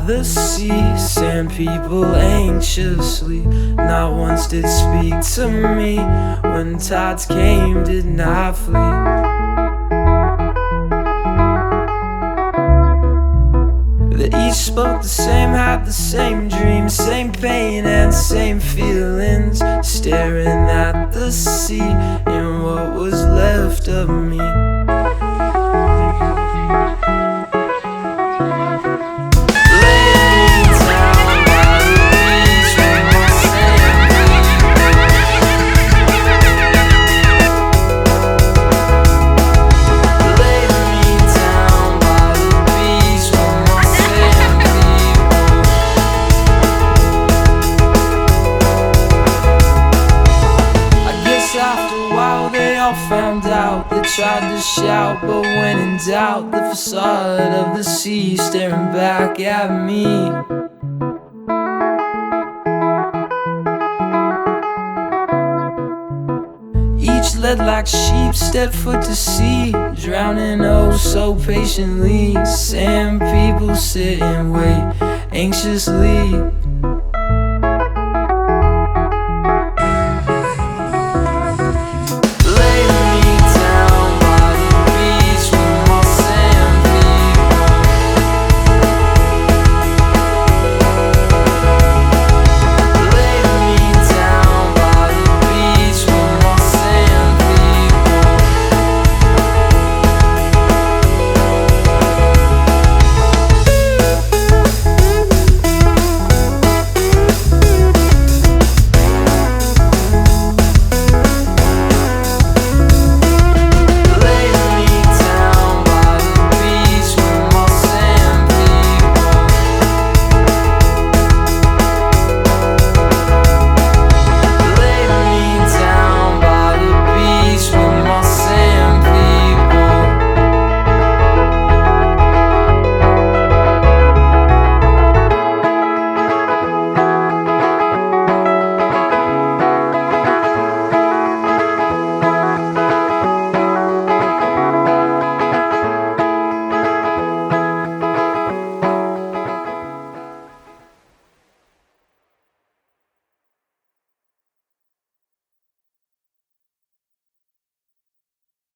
the sea, sand people anxiously. Not once did speak to me. When tides came, did not flee. They each spoke the same, had the same dreams, same pain and same feelings. Staring at the sea and what was left of me. Found out, they tried to shout, but when in doubt, the facade of the sea staring back at me. Each led like sheep, stepped foot to sea, drowning oh so patiently. Sand people sit and wait anxiously.